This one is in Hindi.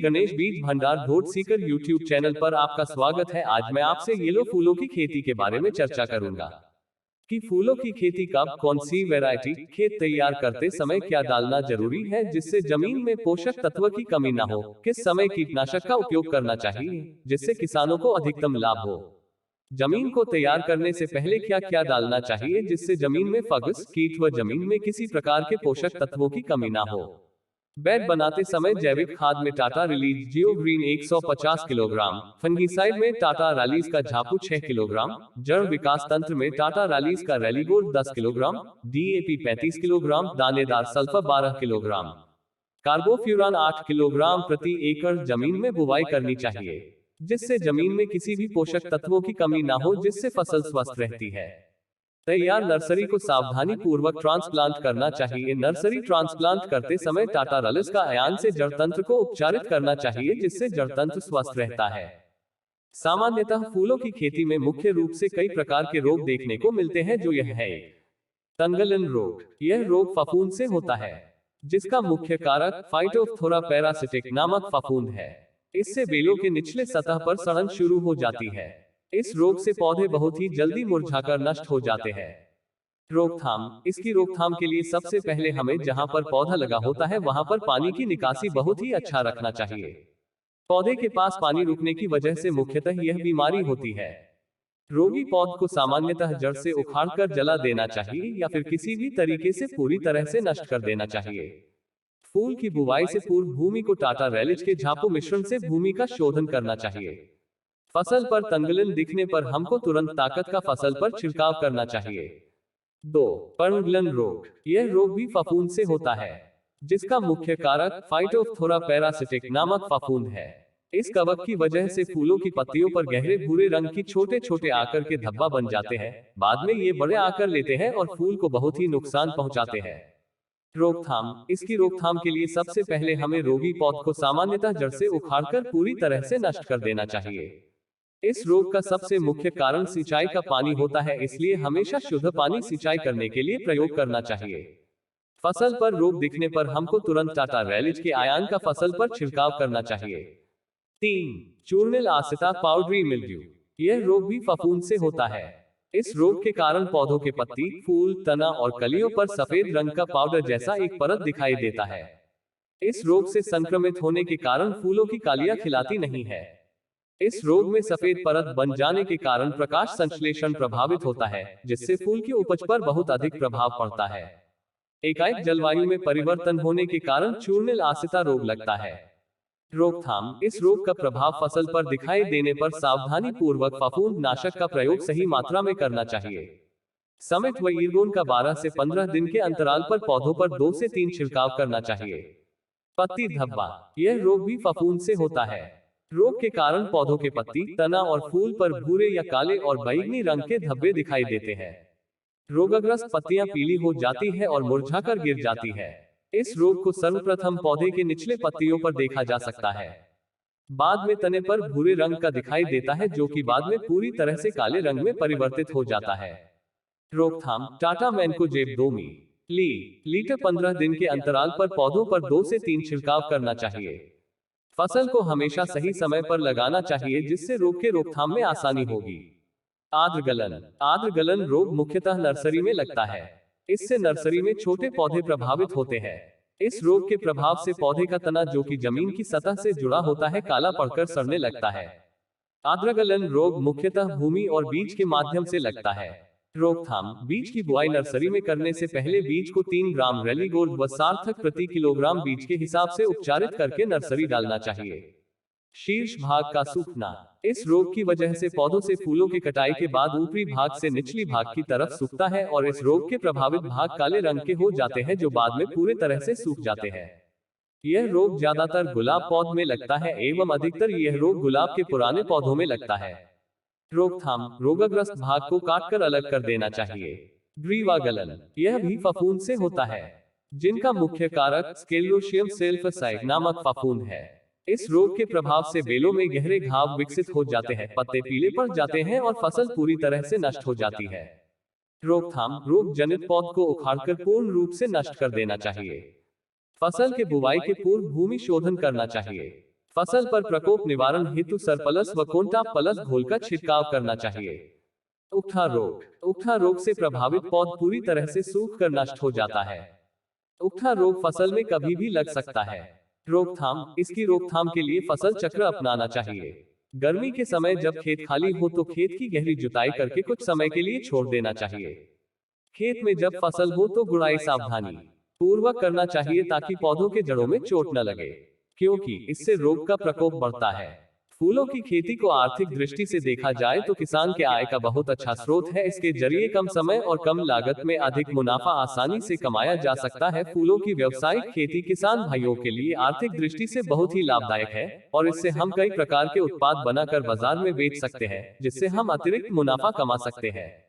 गणेश बीज भंडार ढोट सीकर यूट्यूब चैनल पर आपका स्वागत है। आज मैं आपसे येलो फूलों की खेती के बारे में चर्चा करूंगा कि फूलों की खेती कब, कौन सी वैरायटी, खेत तैयार करते समय क्या डालना जरूरी है जिससे जमीन में पोषक तत्व की कमी न हो, किस समय कीटनाशक का उपयोग करना चाहिए जिससे किसानों को अधिकतम लाभ हो, जमीन को तैयार करने से पहले क्या क्या डालना चाहिए जिससे जमीन में फंगस, कीट व जमीन में किसी प्रकार के पोषक तत्वों की कमी न हो। बेड बनाते समय जैविक खाद में टाटा रिलीज जियो ग्रीन 150 किलोग्राम, फंगीसाइड में टाटा रैलीज का झापू 6 किलोग्राम, जड़ विकास तंत्र में टाटा रैलीज का रैलीगोल्ड 10 किलोग्राम, डीएपी 35 किलोग्राम, दानेदार सल्फर 12 किलोग्राम, कार्बोफ्यूरान 8 किलोग्राम प्रति एकड़ जमीन में बुवाई करनी चाहिए जिससे जमीन में किसी भी पोषक तत्वों की कमी न हो, जिससे फसल स्वस्थ रहती है। तैयार नर्सरी को सावधानी पूर्वक ट्रांसप्लांट करना चाहिए। नर्सरी ट्रांसप्लांट करते समय टाटा रलिस का आयन से जड़ तंत्र को उपचारित करना चाहिए जिससे जड़ तंत्र स्वस्थ रहता है। सामान्यतः फूलों की खेती में मुख्य रूप से कई प्रकार के रोग देखने को मिलते हैं, जो यह है तंगलन रोग। यह रोग फफूंद से होता है जिसका मुख्य कारक फाइटोप्थोरा पैरासिटिक नामक फफूंद है। इससे बेलों के निचले सतह पर सड़न शुरू हो जाती है। इस रोग से पौधे बहुत ही जल्दी मुरझाकर नष्ट हो जाते हैं। रोकथाम। इसकी रोकथाम के लिए सबसे पहले हमें जहां पर पौधा लगा होता है वहां पर पानी की निकासी बहुत ही अच्छा रखना चाहिए। पौधे के पास पानी रुकने की वजह से मुख्यतः यह बीमारी होती है। रोगी पौध को सामान्यतः जड़ से उखाड़कर जला देना चाहिए या फिर किसी भी तरीके से पूरी तरह से नष्ट कर देना चाहिए। फूल की बुवाई से पूर्व भूमि को टाटा रैलिज के झापू मिश्रण से भूमि का शोधन करना चाहिए। फसल पर तंगलन दिखने पर हमको तुरंत ताकत का फसल पर छिड़काव करना चाहिए। 2. पर्णगलन रोग। यह रोग भी फफूंद से होता है जिसका मुख्य कारक फाइटोप्थोरा पैरासिटिक नामक फफूंद है। इस कवक की वजह से फूलों की पत्तियों पर गहरे भूरे रंग की छोटे छोटे आकर के धब्बा बन जाते हैं। बाद में ये बड़े आकर लेते हैं और फूल को बहुत ही नुकसान पहुंचाते हैं। रोकथाम। इसकी रोकथाम के लिए सबसे पहले हमें रोगी पौध को सामान्यतः जड़ से उखाड़कर पूरी तरह से नष्ट कर देना चाहिए। इस रोग का सबसे मुख्य कारण सिंचाई का पानी होता है, इसलिए हमेशा शुद्ध पानी सिंचाई करने के लिए प्रयोग करना चाहिए। फसल पर रोग दिखने पर हमको तुरंत टाटा रैलिज के आयन का फसल पर छिड़काव करना चाहिए। 3. चूर्निल आसिता पाउडरी मिल्ड्यू। यह रोग भी फफूंद से होता है। इस रोग के कारण पौधों के पत्ती, फूल, तना और कलियों पर सफेद रंग का पाउडर जैसा एक परत दिखाई देता है। इस रोग से संक्रमित होने के कारण फूलों की कलियां खिलाती नहीं है। इस रोग में सफेद परत बन जाने के कारण प्रकाश संश्लेषण प्रभावित होता है जिससे फूल की उपज पर बहुत अधिक प्रभाव पड़ता है। एकाएक जलवायु में परिवर्तन होने के कारण चूर्निल आसिता रोग लगता है। रोकथाम। इस रोग का प्रभाव फसल पर दिखाई देने पर सावधानी पूर्वक फफूंद नाशक का प्रयोग सही मात्रा में करना चाहिए। समेट व इर्गोन का 12 से 15 दिन के अंतराल पर पौधों पर 2 से 3 छिड़काव करना चाहिए। पत्ती धब्बा। यह रोग भी फफूंद से होता है। रोग के कारण पौधों के पत्ती, तना और फूल पर भूरे या काले और बैंगनी रंग के धब्बे दिखाई देते हैं। रोगग्रस्त पत्तियां पीली हो जाती है और मुरझाकर गिर जाती है। इस रोग को सर्वप्रथम पौधे के निचले पत्तियों पर देखा जा सकता है। बाद में तने पर भूरे रंग का दिखाई देता है जो कि बाद में पूरी तरह से काले रंग में परिवर्तित हो जाता है। रोकथाम। टाटा मैनकोजेब 2 लीटर 15 दिन के अंतराल पर पौधों पर 2 से 3 छिड़काव करना चाहिए। फसल को हमेशा सही समय पर लगाना चाहिए जिससे रोग के रोकथाम में आसानी होगी। आर्द्रगलन। आर्द्रगलन रोग मुख्यतः नर्सरी में लगता है। इससे नर्सरी में छोटे पौधे प्रभावित होते हैं। इस रोग के प्रभाव से पौधे का तना जो कि जमीन की सतह से जुड़ा होता है काला पड़कर सड़ने लगता है। आर्द्रगलन रोग मुख्यतः भूमि और बीज के माध्यम से लगता है। रोकथाम। बीज की बुआई नर्सरी में करने से पहले बीज को 3 ग्राम रैलीगोल्ड व सार्थक प्रति किलोग्राम बीज के हिसाब से उपचारित करके नर्सरी डालना चाहिए। शीर्ष भाग का सूखना। इस रोग की वजह से पौधों से फूलों की कटाई के बाद ऊपरी भाग से निचली भाग की तरफ सूखता है और इस रोग के प्रभावित भाग काले रंग के हो जाते हैं जो बाद में पूरे तरह से सूख जाते हैं। यह रोग ज्यादातर गुलाब पौध में लगता है एवं अधिकतर यह रोग गुलाब के पुराने पौधों में लगता है। रोकथाम। रोगग्रस्त भाग को काटकर अलग कर देना चाहिए। ग्रीवागलन। यह भी फफूंद से होता है जिनका मुख्य कारक स्केलोशियम सेल्फसाइड नामक फफूंद है। इस रोग के प्रभाव से बेलों में गहरे घाव विकसित हो जाते हैं, पत्ते पीले पड़ जाते हैं और फसल पूरी तरह से नष्ट हो जाती है। रोकथाम। रोग जनित पौध को उखाड़कर पूर्ण रूप से नष्ट कर देना चाहिए। फसल के बुवाई के पूर्व भूमि शोधन करना चाहिए। फसल पर प्रकोप निवारण हेतु सरप्लस व कोंटाप प्लस घोल का छिड़काव करना चाहिए। उकठा रोग। उकठा रोग से प्रभावित पौध पूरी तरह से सूख कर नष्ट हो जाता है। उकठा रोग फसल में कभी भी लग सकता है। रोकथाम। इसकी रोकथाम के लिए फसल चक्र अपनाना चाहिए। गर्मी के समय जब खेत खाली हो तो खेत की गहरी जुताई करके कुछ समय के लिए छोड़ देना चाहिए। खेत में जब फसल हो तो गुड़ाई सावधानी पूर्वक करना चाहिए ताकि पौधों के जड़ों में चोट न लगे, क्योंकि इससे रोग का प्रकोप बढ़ता है। फूलों की खेती को आर्थिक दृष्टि से देखा जाए तो किसान के आय का बहुत अच्छा स्रोत है। इसके जरिए कम समय और कम लागत में अधिक मुनाफा आसानी से कमाया जा सकता है। फूलों की व्यावसायिक खेती किसान भाइयों के लिए आर्थिक दृष्टि से बहुत ही लाभदायक है और इससे हम कई प्रकार के उत्पाद बनाकर बाजार में बेच सकते हैं, जिससे हम अतिरिक्त मुनाफा कमा सकते हैं।